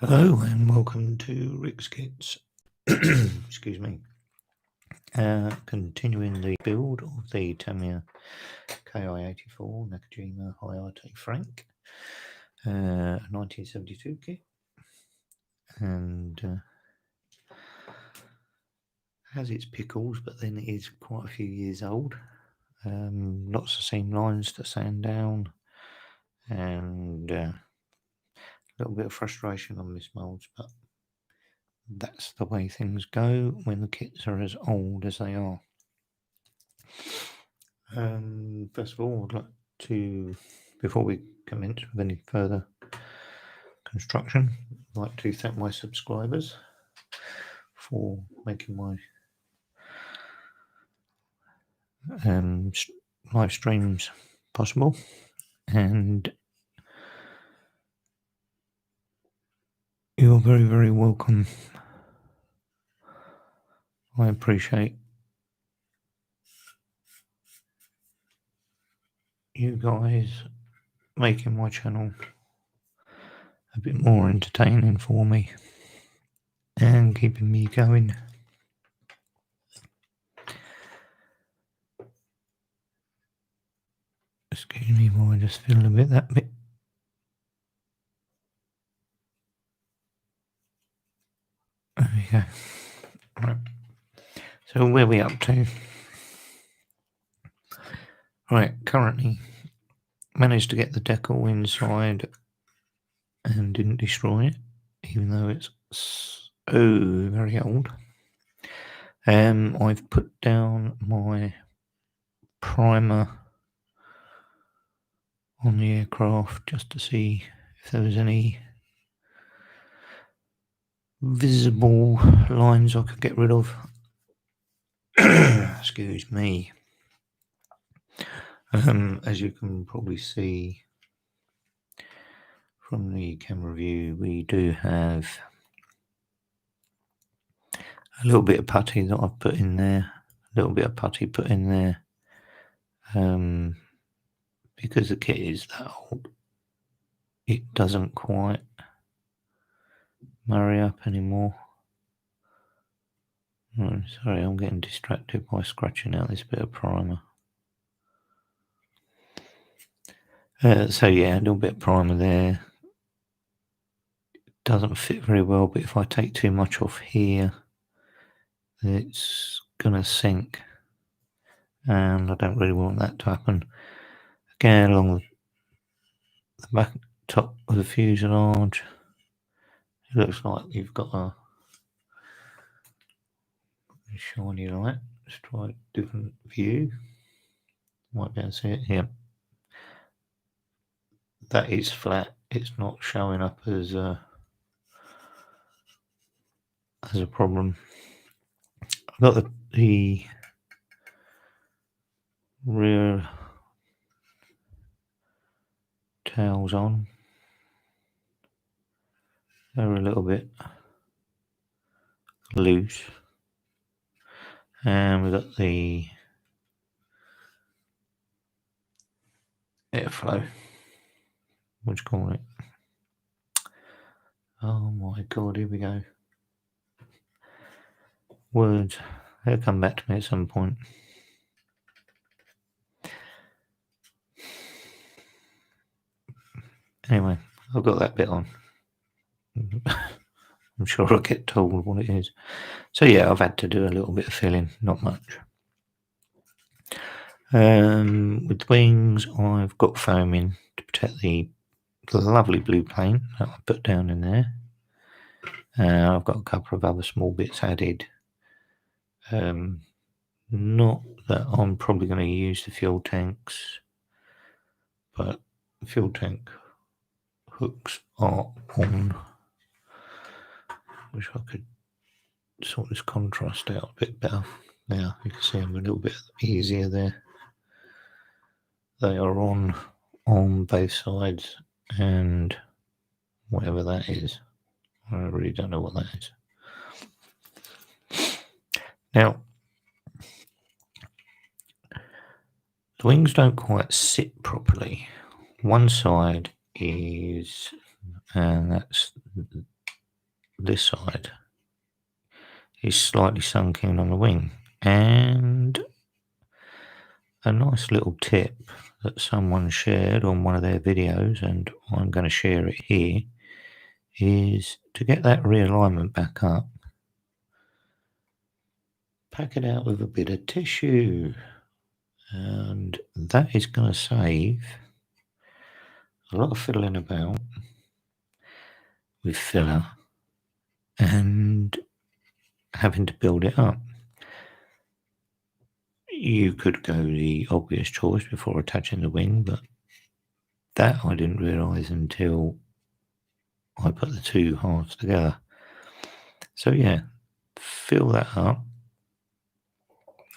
Hello and welcome to Rick's Kits. Excuse me. Continuing the build of the Tamiya KI84 Nakajima Hayate Frank 1972 kit, and has its pickles, but then it is quite a few years old. Lots of seam lines to sand down, and a little bit of frustration on this molds, but that's the way things go when the kits are as old as they are. First of all, I'd like to, before we commence with any further construction, I'd like to thank my subscribers for making my live streams possible, and you're very, very welcome. I appreciate you guys making my channel a bit more entertaining for me and keeping me going. Excuse me while I just fiddle a bit that bit. There we go. Right. So where are we up to? Right, currently managed to get the decal inside and didn't destroy it, even though it's so very old. I've put down my primer on the aircraft just to see if there was any visible lines I could get rid of. Excuse me. As you can probably see from the camera view, we do have a little bit of putty that I've put in there, because the kit is that old, it doesn't quite marry up anymore. Oh, sorry, I'm getting distracted by scratching out this bit of primer. So yeah, a little bit of primer there. It doesn't fit very well, but if I take too much off here, it's gonna sink, and I don't really want that to happen. Again, along the back top of the fuselage, it looks like you've got a shiny light. Let's try a different view. Might be able to see it here. That is flat. It's not showing up as a problem. I've got the rear tails on. They're a little bit loose. And we've got the airflow. What do you call it? Oh my god, here we go. Words. They'll come back to me at some point. Anyway, I've got that bit on. I'm sure I'll get told what it is. So yeah, I've had to do a little bit of filling, not much. With wings, I've got foaming to protect the lovely blue paint that I put down in there. I've got a couple of other small bits added. Not that I'm probably going to use the fuel tanks, but the fuel tank hooks are on. Wish I could sort this contrast out a bit better. Now you can see I'm a little bit easier there. They are on both sides, and whatever that is, I really don't know what that is. Now, the wings don't quite sit properly. One side is, and that's this side is slightly sunk in on the wing. And a nice little tip that someone shared on one of their videos, and I'm going to share it here, is to get that realignment back up, pack it out with a bit of tissue, and that is going to save a lot of fiddling about with filler and having to build it up. You could go the obvious choice before attaching the wing, but that I didn't realise until I put the two halves together. So yeah, fill that up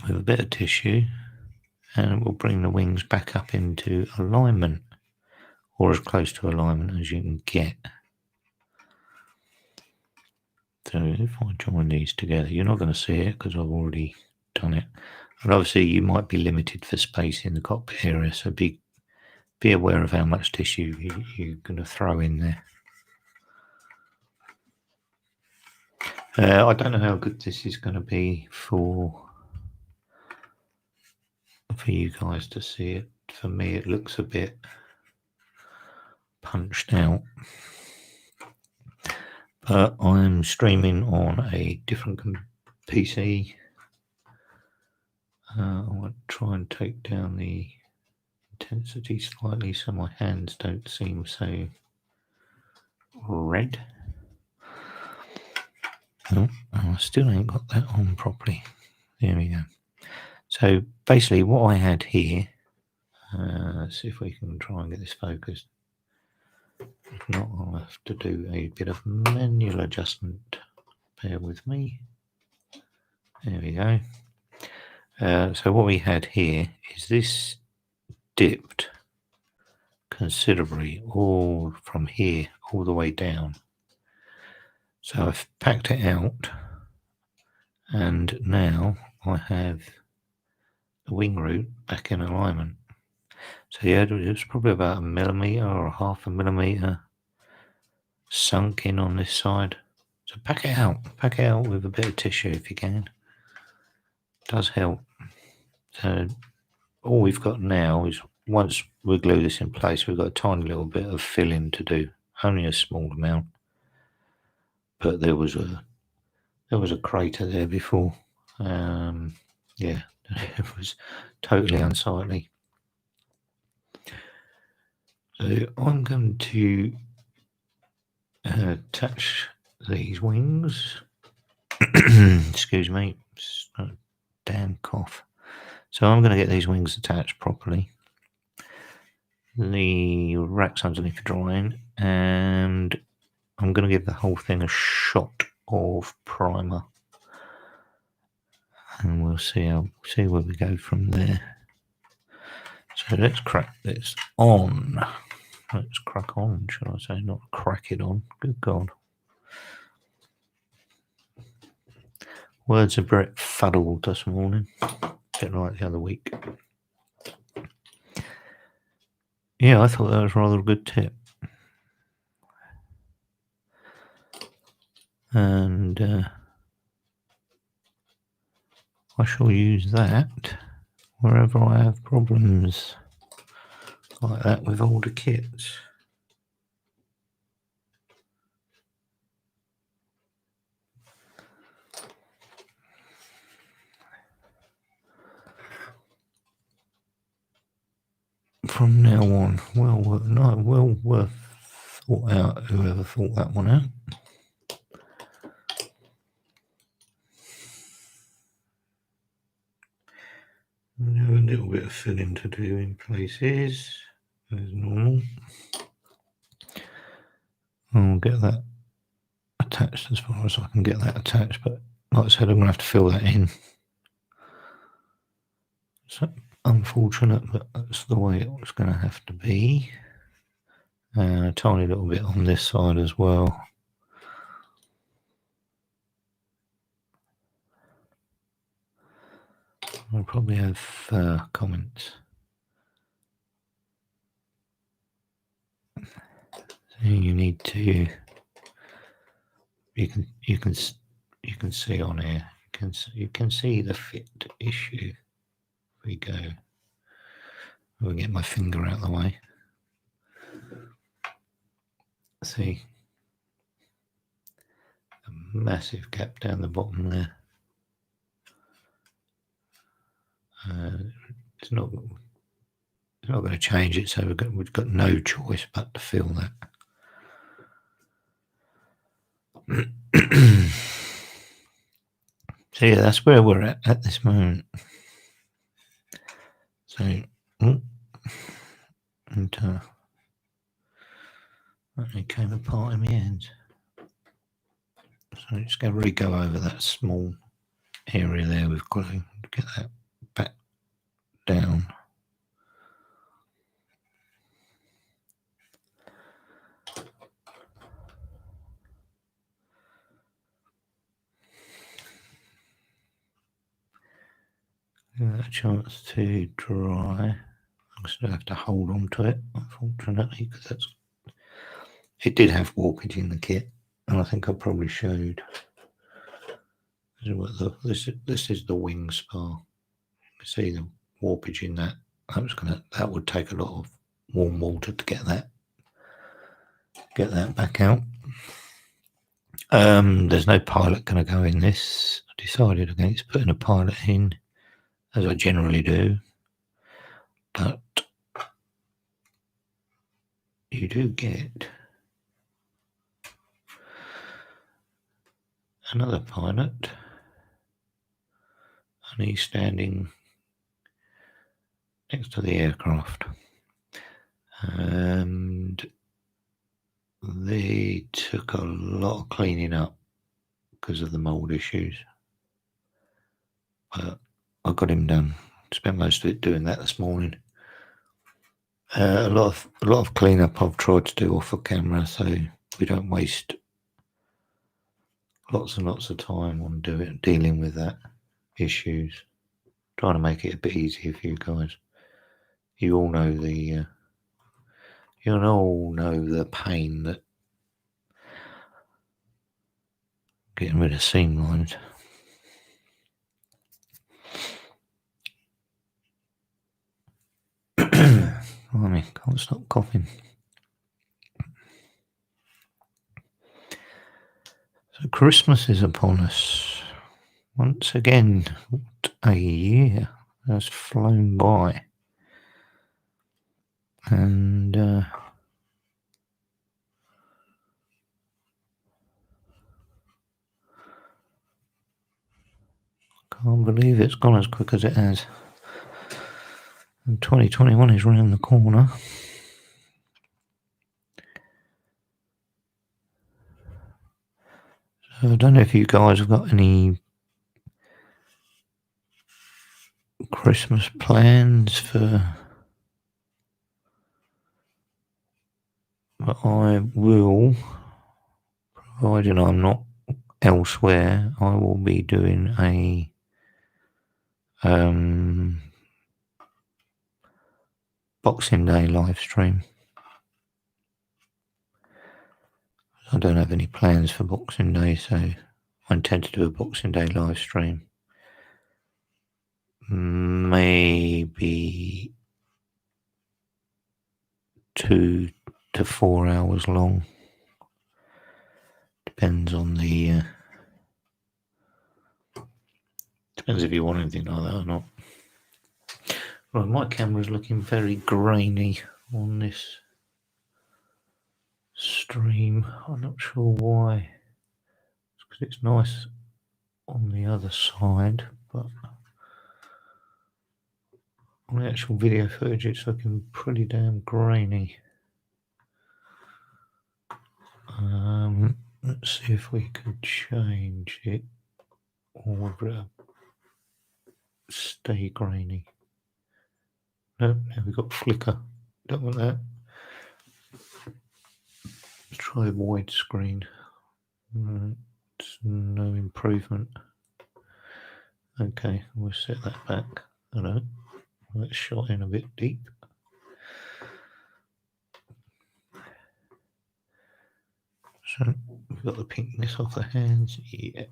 with a bit of tissue and it will bring the wings back up into alignment, or as close to alignment as you can get. So if I join these together, you're not going to see it because I've already done it. And obviously you might be limited for space in the cockpit area, so be aware of how much tissue you're going to throw in there. I don't know how good this is going to be for you guys to see it. For me, it looks a bit punched out. But I'm streaming on a different PC. I want to try and take down the intensity slightly so my hands don't seem so red. Oh, I still ain't got that on properly. There we go. So basically what I had here, let's see if we can try and get this focused. If not, I'll have to do a bit of manual adjustment. Bear with me. There we go. So what we had here is this dipped considerably all from here all the way down. So I've packed it out and now I have the wing root back in alignment. So yeah, it's probably about 1 millimetre or 0.5 millimetre sunk in on this side. So pack it out with a bit of tissue if you can. It does help. So all we've got now is, once we glue this in place, we've got a tiny little bit of filling to do, only a small amount. But there was a crater there before. Yeah, it was totally unsightly. So I'm going to attach these wings. Excuse me, it's a damn cough. So I'm going to get these wings attached properly. The rack's underneath for drying, and I'm going to give the whole thing a shot of primer, and we'll see where we go from there. So let's crack this on. Let's crack on, should I say, not crack it on. Good God. Words are a bit fuddled this morning, a bit like the other week. Yeah, I thought that was rather a good tip. And I shall use that wherever I have problems like that with older kits. From now on, well worth thought out, whoever thought that one out. A little bit of filling to do in places as normal. I'll get that attached as far as I can get that attached, but like I said, I'm going to have to fill that in. So unfortunate, but that's the way it was going to have to be. And a tiny little bit on this side as well. I'll probably have comments. So you need to you can see on here. You can see the fit issue. We go. We'll get my finger out of the way. See, a massive gap down the bottom there. It's not going to change it, so we've got no choice but to fill that. So yeah, that's where we're at this moment. So, and it came apart in my hands. So I'm just going to re-go over that small area there with glue to get that back down. Give that a chance to dry. I still have to hold on to it, unfortunately, because it did have warpage in the kit, and I think I probably showed. This is the wing spar. You can see the warpage in that. That would take a lot of warm water to get that back out. There's no pilot going to go in this. I decided against putting a pilot in, as I generally do, but you do get another pilot, and he's standing next to the aircraft, and they took a lot of cleaning up because of the mold issues, but I got him done. Spent most of it doing that this morning. A lot of cleanup I've tried to do off of camera, so we don't waste lots and lots of time on dealing with that issues. Trying to make it a bit easier for you guys. You all know the pain that getting rid of seam lines. I can't stop coughing. So Christmas is upon us. Once again, what a year has flown by. And can't believe it's gone as quick as it has. And 2021 is around the corner. So I don't know if you guys have got any Christmas plans but I will, providing I'm not elsewhere, I will be doing a Boxing Day live stream. I don't have any plans for Boxing Day, so I intend to do a Boxing Day live stream. Maybe 2 to 4 hours long. Depends on the depends if you want anything like that or not. Right, my camera's looking very grainy on this stream. I'm not sure why. It's because it's nice on the other side, but on the actual video footage it's looking pretty damn grainy. Let's see if we can change it or whether it'll stay grainy. No, now we've got flicker. Don't want that. Let's try widescreen. It's no improvement. Okay, we'll set that back. Hello. Let's shot in a bit deep. So we've got the pinkness off the hands. Yeah.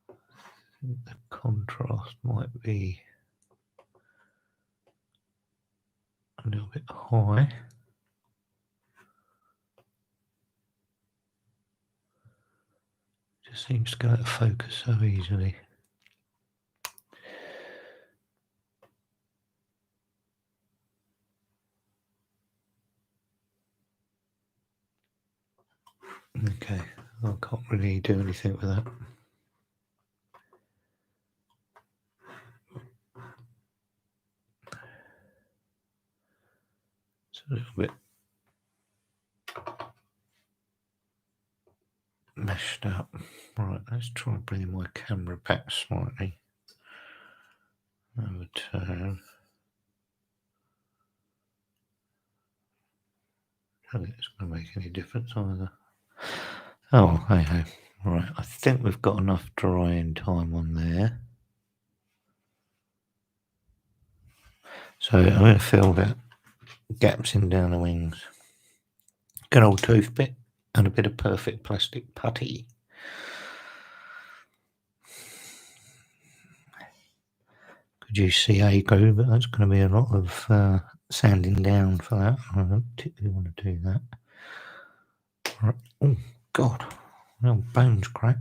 I think the contrast might be a little bit high. Just seems to go out of focus so easily. Okay, I can't really do anything with that. It's a little bit meshed up. Right, let's try and bring my camera back slightly. Overturn. I don't think it's going to make any difference either. Oh, hey ho. Right, I think we've got enough drying time on there. So I'm going to fill that gaps in down the wings. Good old toothpick and a bit of perfect plastic putty. Could use CA glue, but that's going to be a lot of sanding down for that. I don't particularly want to do that. Right. Oh, God. My old bones crack.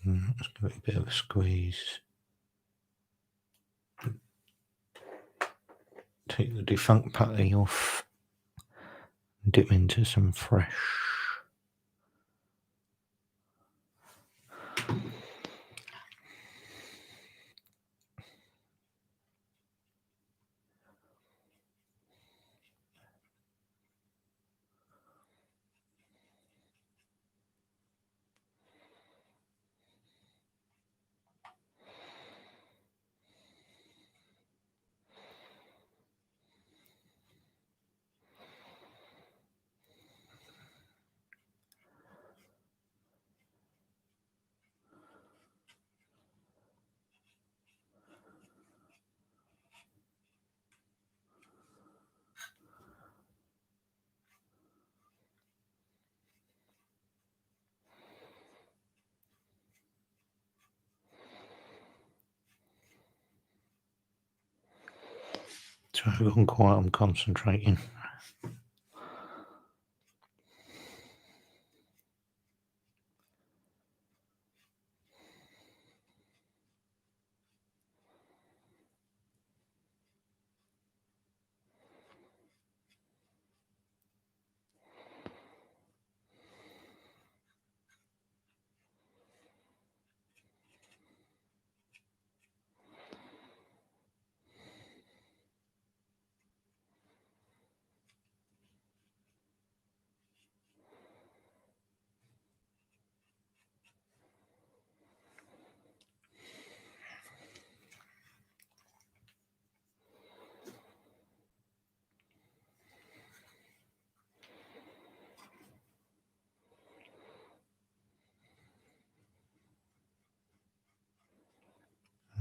Let's give it a bit of a squeeze. Take the defunct putty off. Dip into some fresh. So I've gone quiet, I'm concentrating.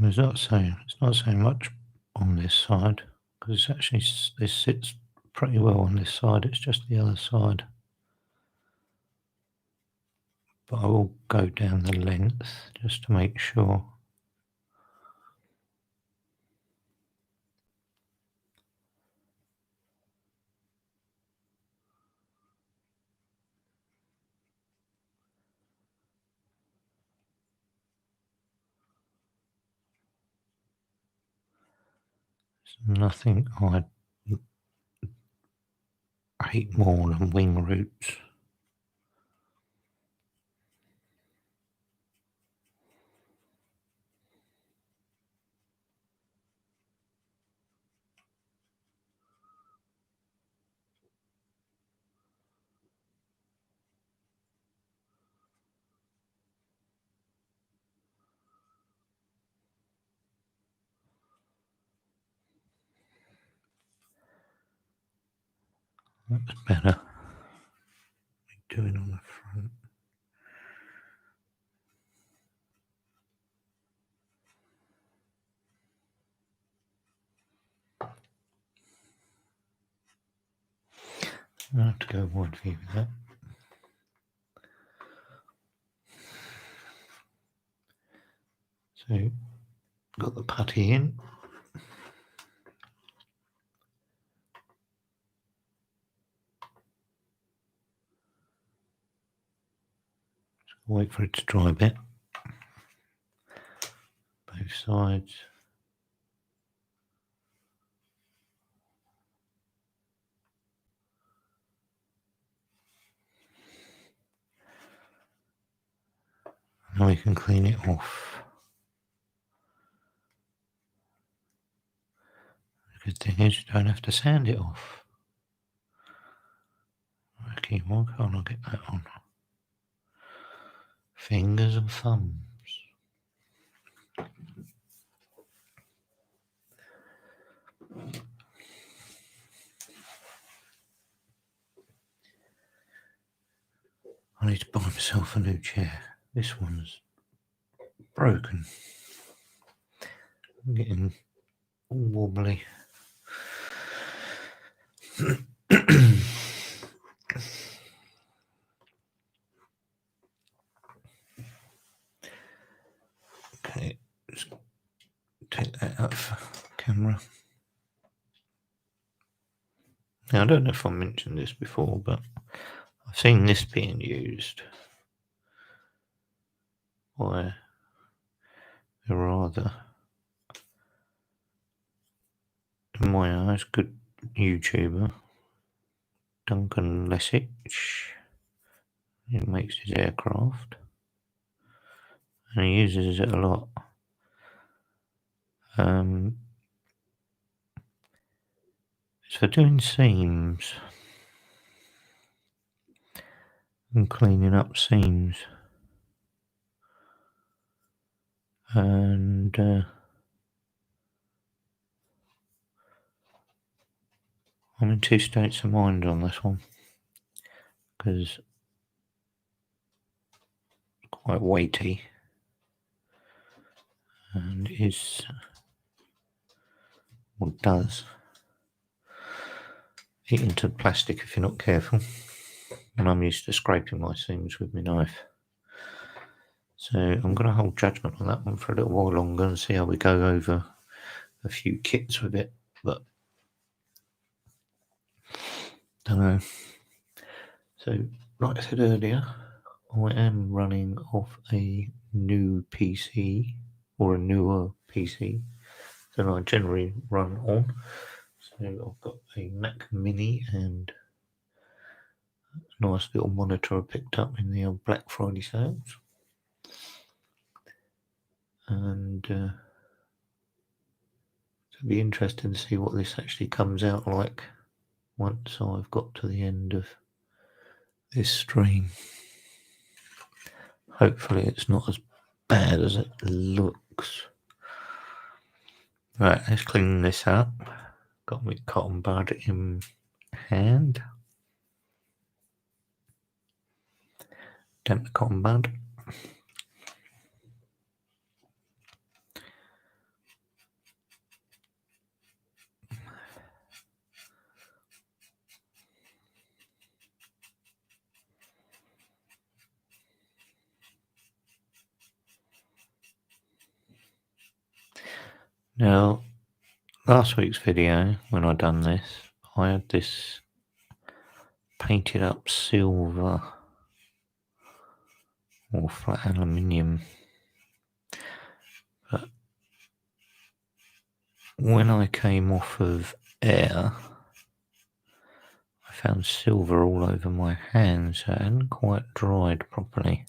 It's not saying much on this side because it's actually this sits pretty well on this side. It's just the other side. But I will go down the length just to make sure. There's nothing I hate more than wing roots. That's better. Doing on the front. I have to go wide view with that. So, got the putty in. Wait for it to dry a bit. Both sides. Now we can clean it off. The good thing is you don't have to sand it off. Okay, why can't I get that on? Fingers and thumbs. I need to buy myself a new chair. This one's broken. I'm getting all wobbly. Okay, let's take that out for camera. Now, I don't know if I mentioned this before, but I've seen this being used by a rather, in my eyes, good YouTuber, Duncan Lessich. He makes his aircraft, and he uses it a lot. It's for doing seams and cleaning up seams. And I'm in two states of mind on this one, because it's quite weighty and is what does eat into plastic if you're not careful, and I'm used to scraping my seams with my knife. So I'm going to hold judgment on that one for a little while longer and see how we go over a few kits with it, but don't know. So, like I said earlier, I am running off a new PC, or a newer PC than I generally run on. So I've got a Mac Mini and a nice little monitor I picked up in the old Black Friday sales. And it'll be interesting to see what this actually comes out like once I've got to the end of this stream. Hopefully it's not as bad as it looks. Right, let's clean this up. Got my cotton bud in hand. Damp the cotton bud. Now, last week's video, when I done this, I had this painted up silver or flat aluminium, but when I came off of air, I found silver all over my hands, so it hadn't quite dried properly.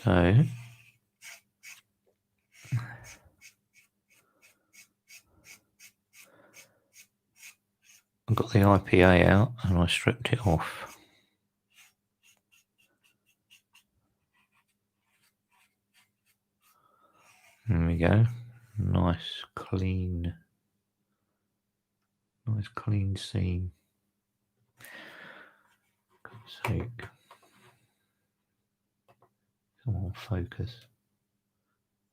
So I got the IPA out and I stripped it off. There we go. Nice clean seam. God's sake. Come on, focus.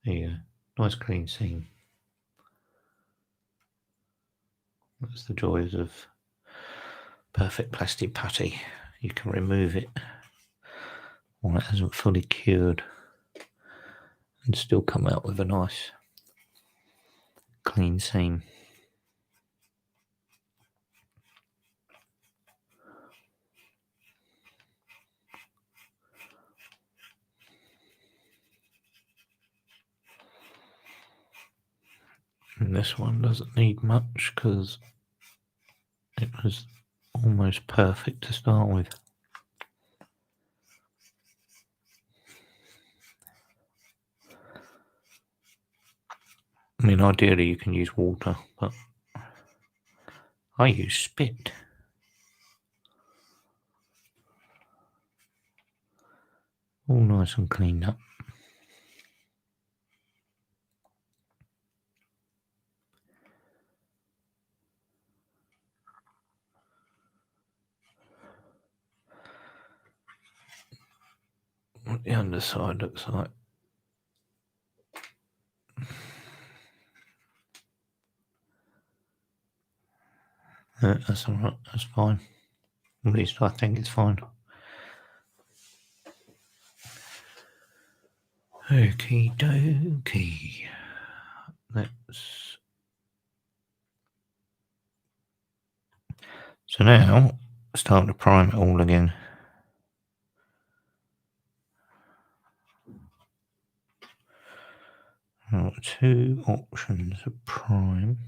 There you go. Nice clean seam. That's the joys of perfect plastic putty. You can remove it when it hasn't fully cured and still come out with a nice clean seam. And this one doesn't need much because it was almost perfect to start with. I mean, ideally you can use water, but I use spit. All nice and cleaned up. What the underside looks like. That's alright, that's fine. At least I think it's fine. Okie dokie. So now it's time to prime it all again. Two options of prime.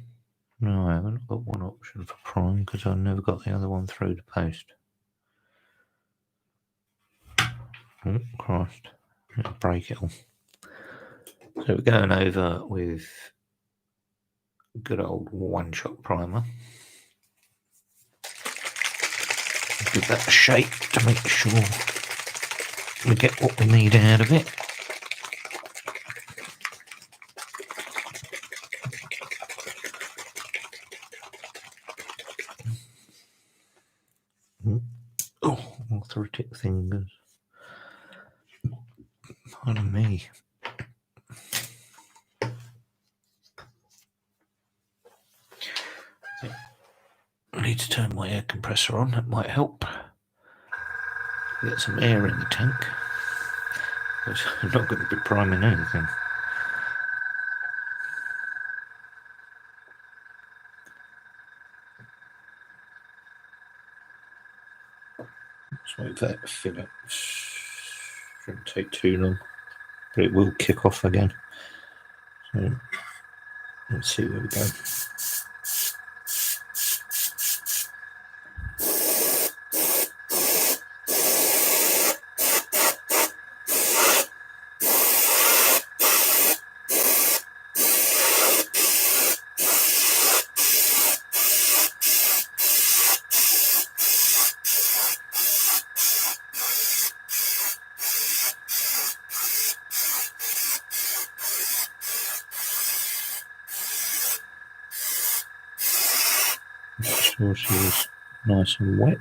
No, I haven't got one option for prime because I never got the other one through the post. Oh, Christ. I'll break it all. So we're going over with good old one-shot primer. Give that a shake to make sure we get what we need out of it. Oh, arthritic fingers. Pardon me. I need to turn my air compressor on, that might help. Get some air in the tank. I'm not going to be priming anything. Let's wait for that to fill up. Shouldn't take too long, but it will kick off again. So let's see where we go. Make sure she was nice and wet.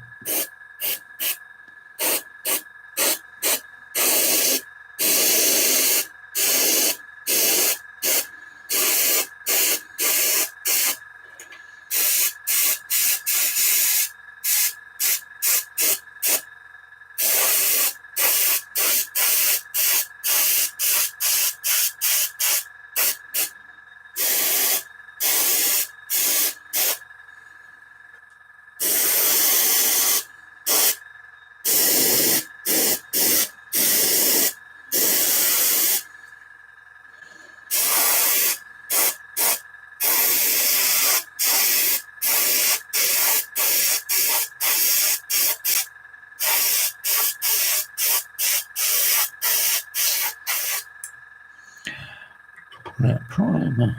That primer.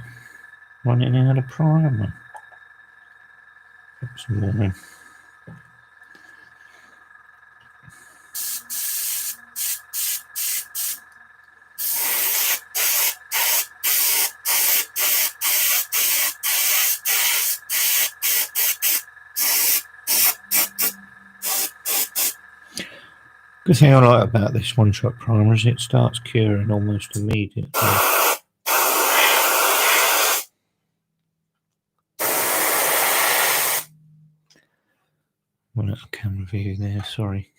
Running out of primer. Put some more in. Good thing I like about this one-shot primer is it starts curing almost immediately. One out of camera view there, sorry.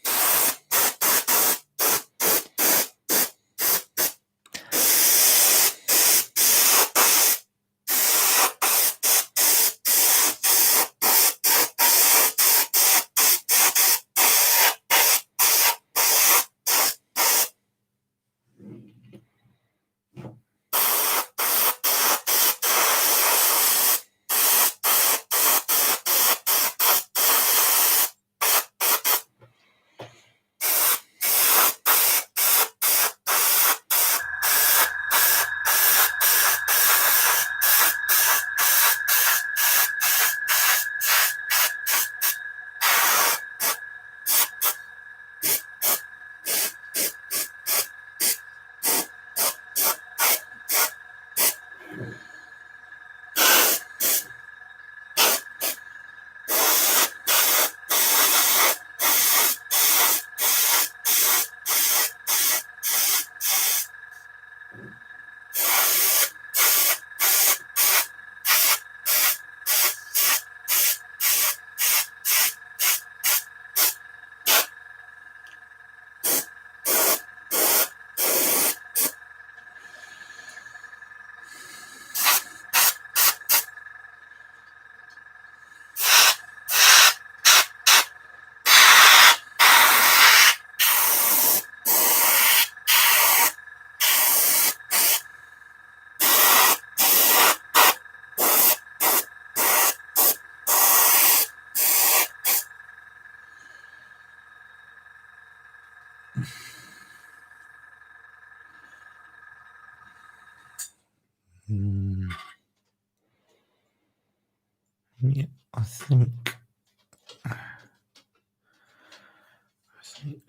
Yeah, I think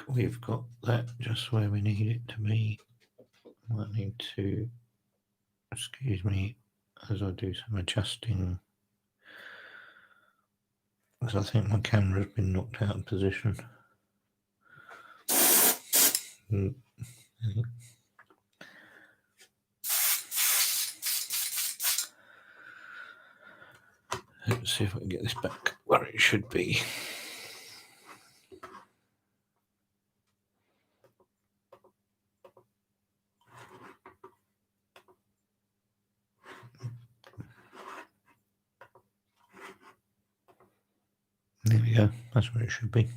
we've got that just where we need it to be. Might need to, excuse me, as I do some adjusting, because I think my camera's been knocked out of position. Let's see if I can get this back where it should be. There we go, that's where it should be.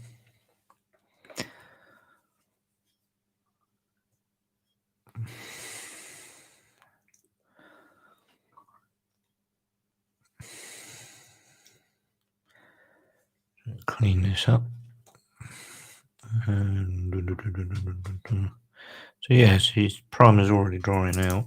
Clean this up. And so yes, his primer's already drying out.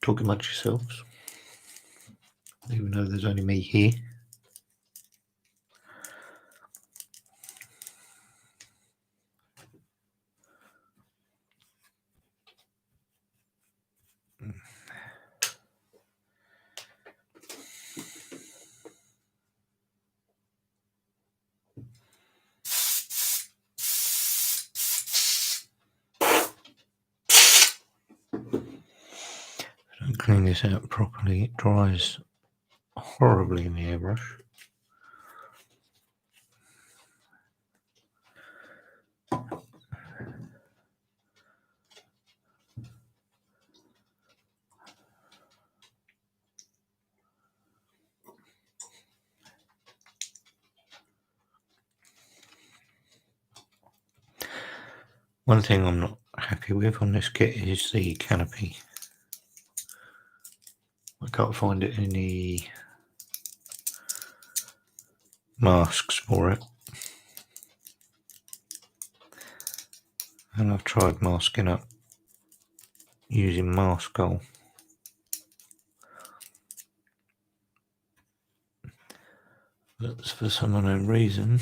Talking amongst yourselves, even though there's only me here. Don't clean this out properly, it dries horribly in the airbrush. One thing I'm not happy with on this kit is the canopy. I can't find any masks for it. And I've tried masking up using mask oil. But for some unknown reason,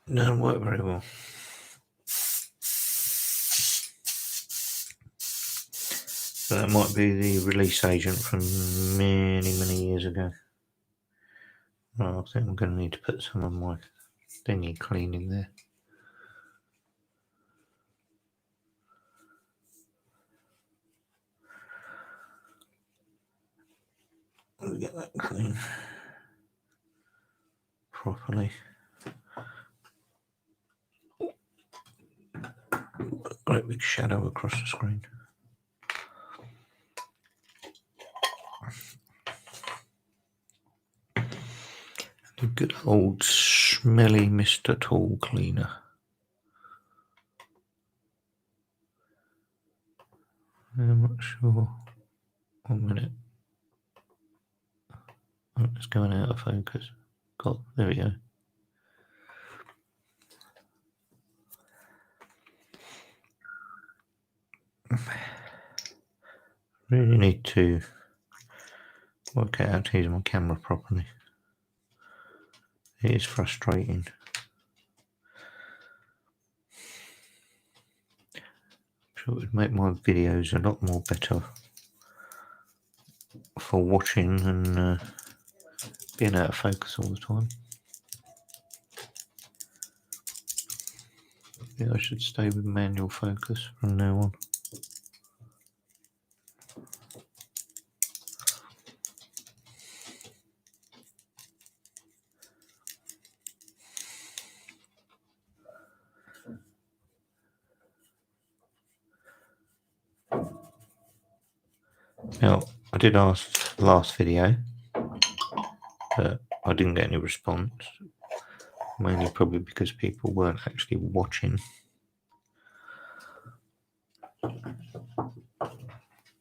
it doesn't work very well. So that might be the release agent from many, many years ago. Oh, I think I'm going to need to put some of my thingy clean in there. Let me get that clean properly. Great big shadow across the screen. The good old smelly Mr. Tool Cleaner. I'm not sure. 1 minute. Oh, it's going out of focus. There we go. Really need to work out how to use my camera properly. It is frustrating. I'm sure it would make my videos a lot more better for watching than being out of focus all the time. Yeah, I should stay with manual focus from now on. Now, I did ask last video, but I didn't get any response. Mainly probably because people weren't actually watching.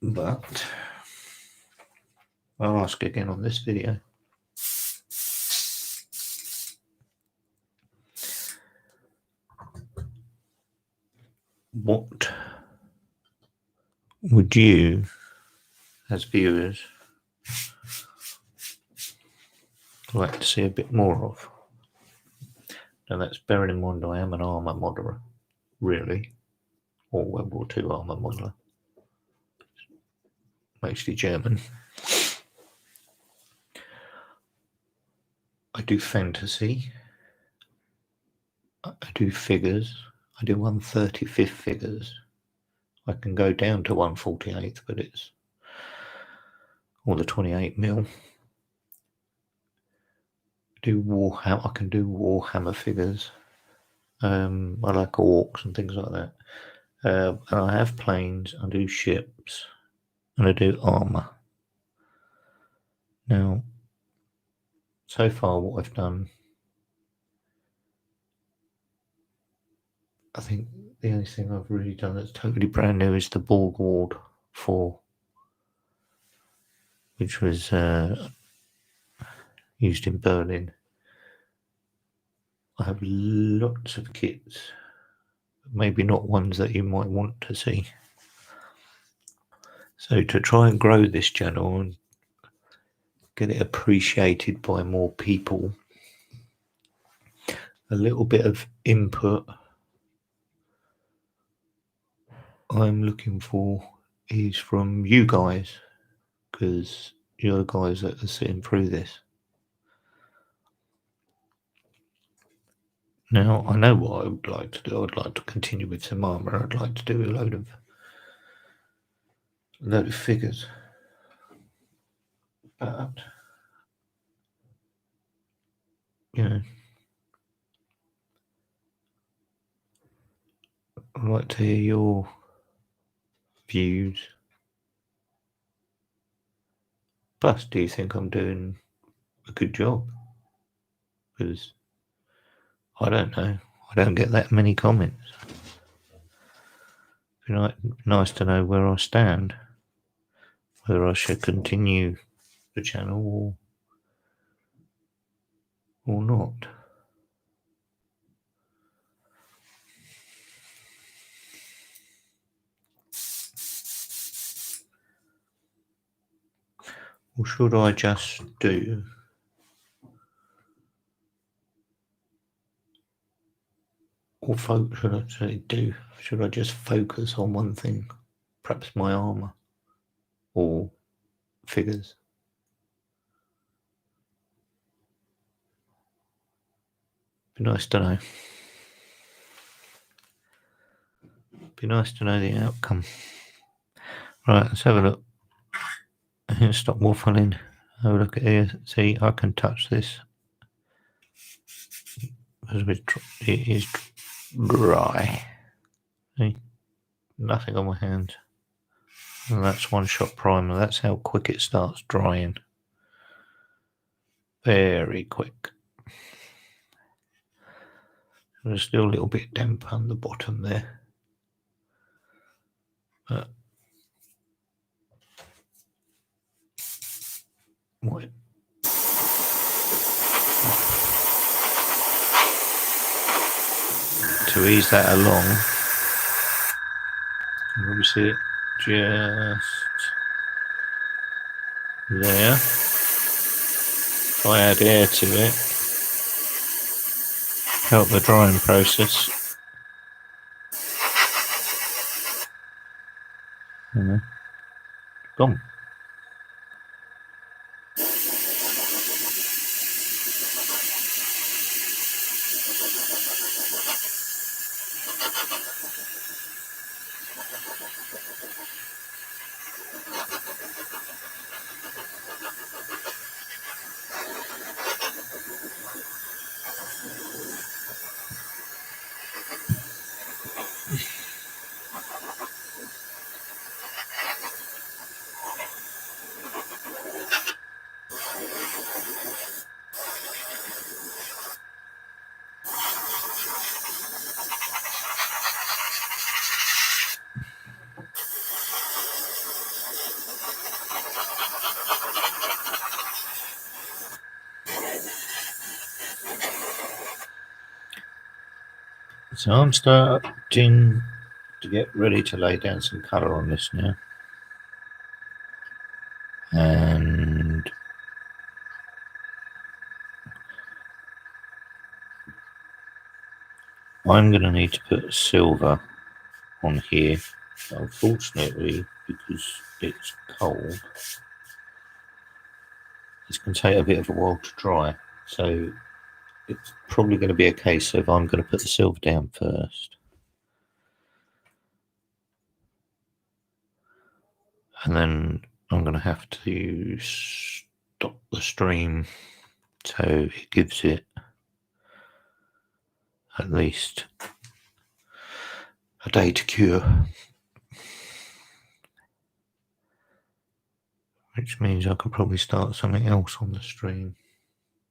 But I'll ask again on this video. What would you, as viewers, like to see a bit more of? Now that's bearing in mind I am an armour modeller, really, or World War II armour modeller, mostly German. I do fantasy, I do figures, I do 1/35 figures. I can go down to 1/48, but it's or the 28mm. I can do Warhammer figures. I like orcs and things like that. And I have planes, I do ships, and I do armour. Now, so far what I've done, I think the only thing I've really done that's totally brand new is the Borg Ward 4, which was used in Berlin. I have lots of kits, maybe not ones that you might want to see. So to try and grow this channel and get it appreciated by more people, a little bit of input I'm looking for is from you guys, because you're the guys that are sitting through this. Now, I know what I would like to do. I'd like to continue with some armour. I'd like to do a load of figures. But, you know, I'd like to hear your views. Plus, do you think I'm doing a good job? Because I don't know. I don't get that many comments. It'd be nice to know where I stand. Whether I should continue the channel or not. Or should I just do should I just focus on one thing? Perhaps my armour. or figures. Be nice to know. Be nice to know the outcome. Right, let's have a look. Stop waffling. Have a look at here. See, I can touch this. It is dry. See, nothing on my hands. And that's one shot primer. That's how quick it starts drying. Very quick. There's still a little bit damp on the bottom there. But what? To ease that along, you can probably see it just there. If I add air to it, help the drying process. Gone. So I'm starting to get ready to lay down some colour on this now. And I'm going to need to put silver on here. Unfortunately, because it's cold, it's going to take a bit of a while to dry. So it's probably going to be a case of I'm going to put the silver down first. And then I'm going to have to stop the stream so it gives it at least a day to cure. Which means I could probably start something else on the stream.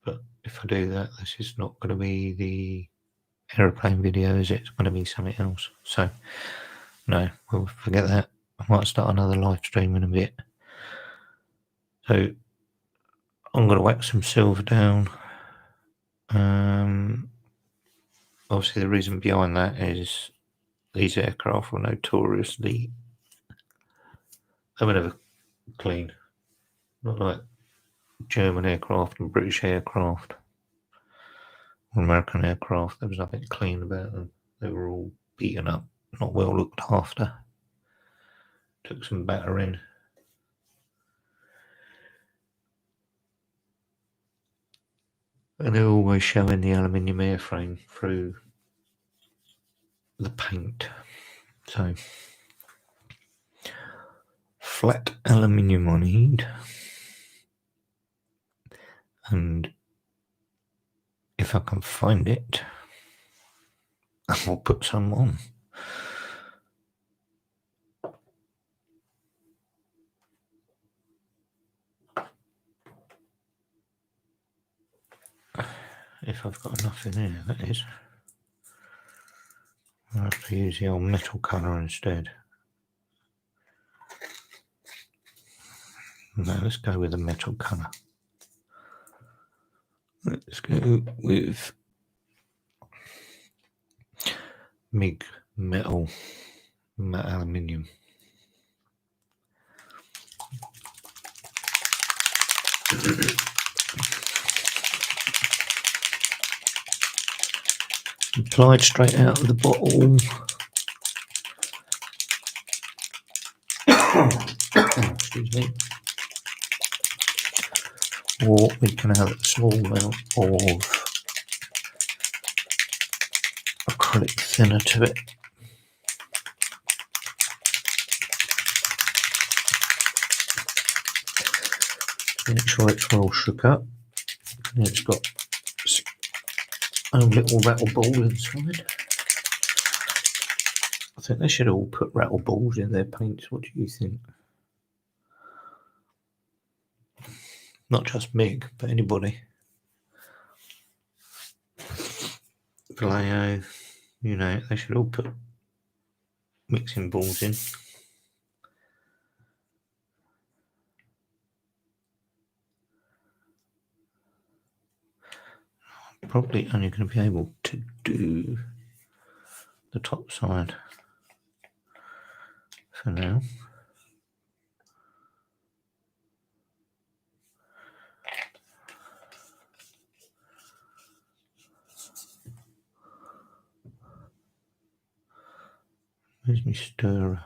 But if I do that, this is not going to be the aeroplane video, is it? It's going to be something else. So, no, we'll forget that. I might start another live stream in a bit. So, I'm going to whack some silver down. Obviously, the reason behind that is these aircraft were notoriously, they were never clean. Not like German aircraft and British aircraft or American aircraft. There was nothing clean about them. They were all beaten up, not well looked after. Took some battering. And they're always showing the aluminium airframe through the paint. So, flat aluminium I need. And if I can find it, I'll put some on. If I've got enough in here, that is. I'll have to use the old metal colour instead. No, let's go with the metal colour. Let's go with MIG metal, matte aluminium. Applied straight out of the bottle. excuse me. Or we can add a small amount of acrylic thinner to it. Make sure it's well shook up. And it's got a little rattle ball inside. I think they should all put rattle balls in their paints. What do you think? Not just Mig, but anybody. Vallejo, you know, they should all put mixing balls in. Probably only going to be able to do the top side for now. Where's my stirrer?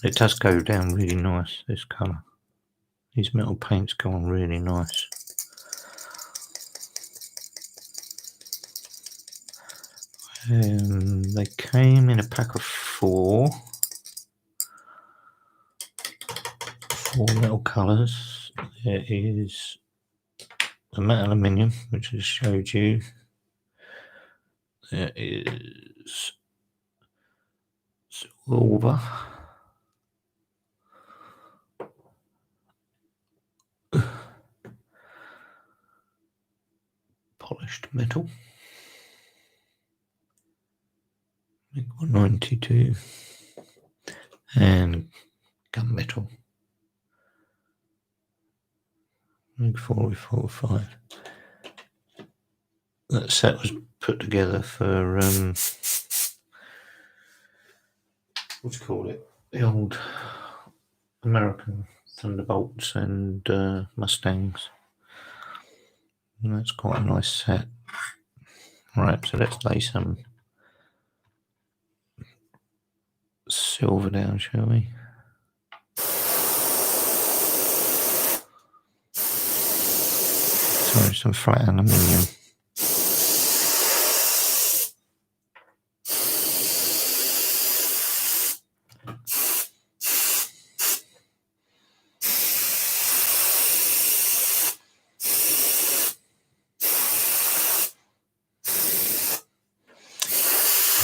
It does go down really nice, this colour. These metal paints go on really nice. They came in a pack of four metal colours. There is the matte aluminium, which I showed you. There is silver. Polished metal. 192. And gunmetal. 445. That set was put together for what do you call it? The old American Thunderbolts and Mustangs. And that's quite a nice set. Right, so let's lay some silver down, shall we? Sorry, some flat aluminium.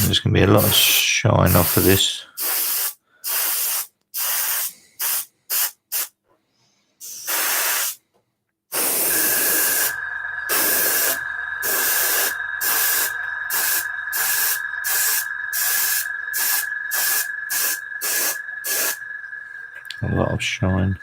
There's going to be a lot of shine off of this. A lot of shine.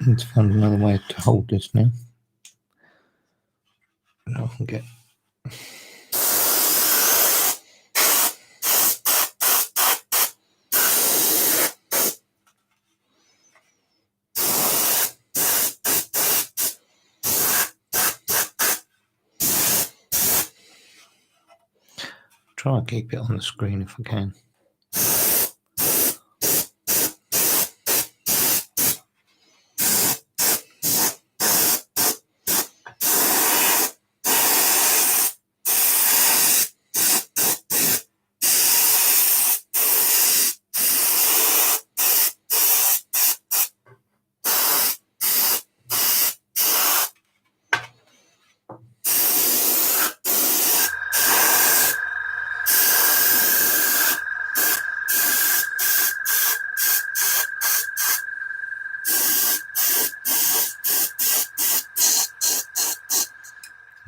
Let's find another way to hold this now. I can get try and keep it on the screen if I can.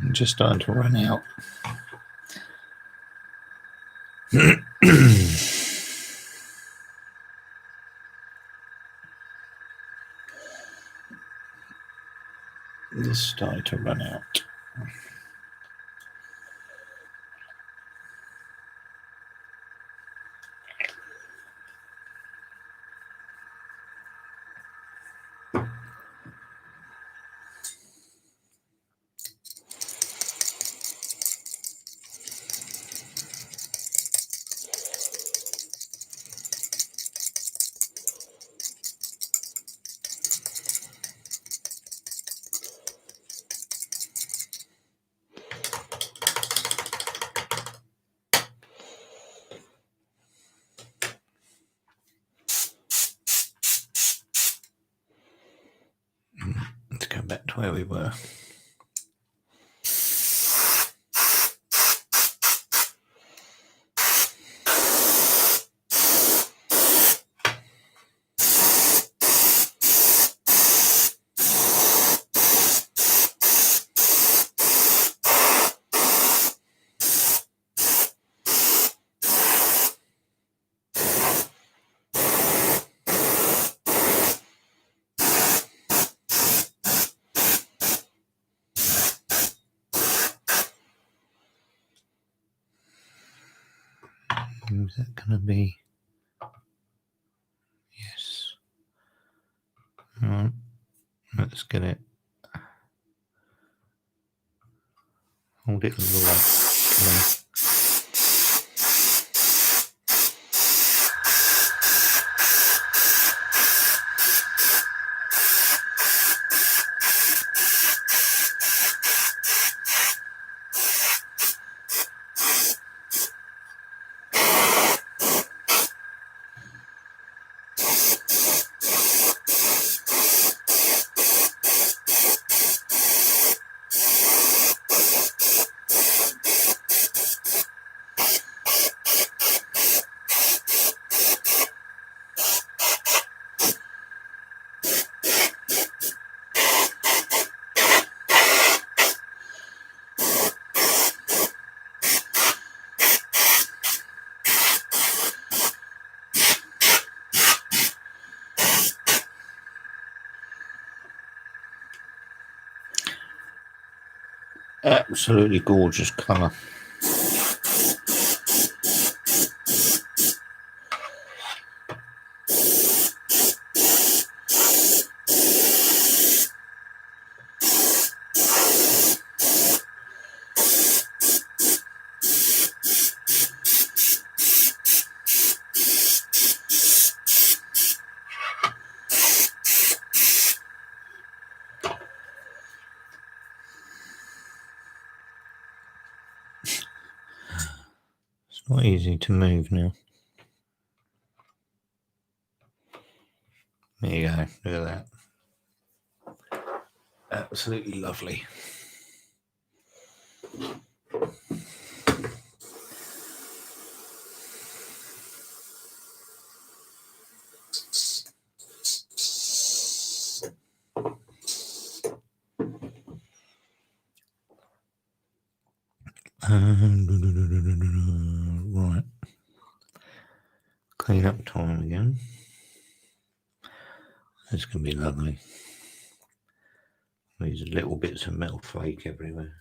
I'm just starting to run out. This started to run out. Let's go back to where we were. Is that going to be? Yes. All right. Let's get it. Hold it low. Okay. Absolutely gorgeous colour. It's not easy to move now. There you go, look at that. Absolutely lovely. Right. Clean up time again. It's going to be lovely. These little bits of metal flake everywhere.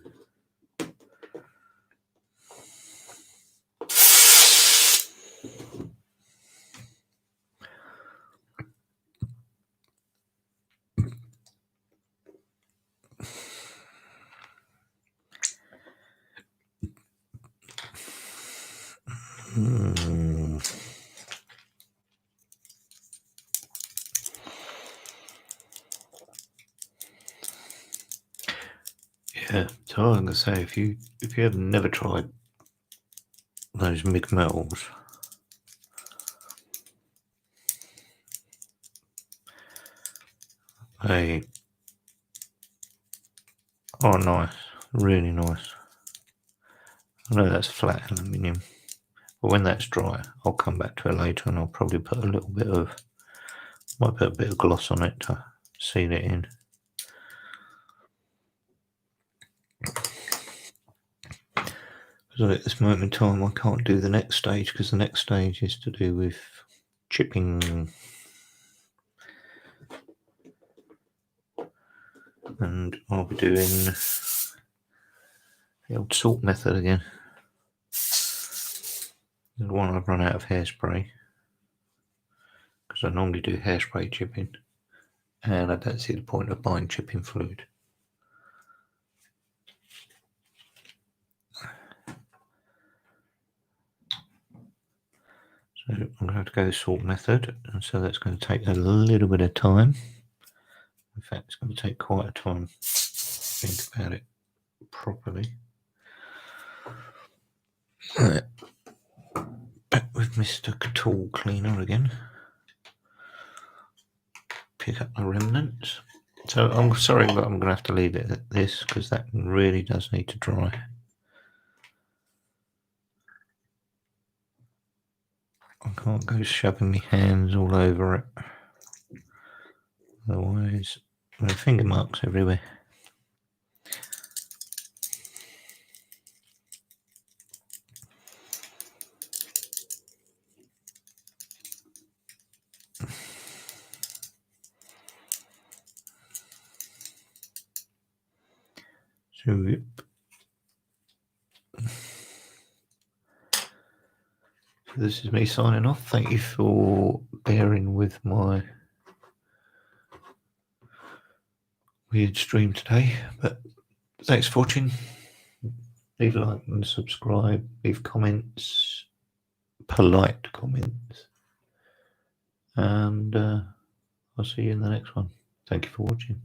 Yeah, so I'm gonna say if you have never tried those MIG metals, they are nice, really nice. I know that's flat aluminium, but when that's dry, I'll come back to it later and I'll probably put a little bit of, might put a bit of gloss on it to seal it in. So at this moment in time, I can't do the next stage because the next stage is to do with chipping, and I'll be doing the old salt method again. The one I've run out of hairspray because I normally do hairspray chipping, and I don't see the point of buying chipping fluid. So I'm going to have to go the salt method, and so that's going to take a little bit of time. In fact, it's going to take quite a time to think about it properly. Right. Back with Mr. Tool Cleaner again. Pick up the remnants. So I'm sorry, but I'm going to have to leave it at this because that really does need to dry. I can't go shoving my hands all over it. Otherwise, there are finger marks everywhere. So, yep. So this is me signing off. Thank you for bearing with my weird stream today, but thanks for watching. Leave a like and subscribe, leave comments, polite comments, and I'll see you in the next one. Thank you for watching.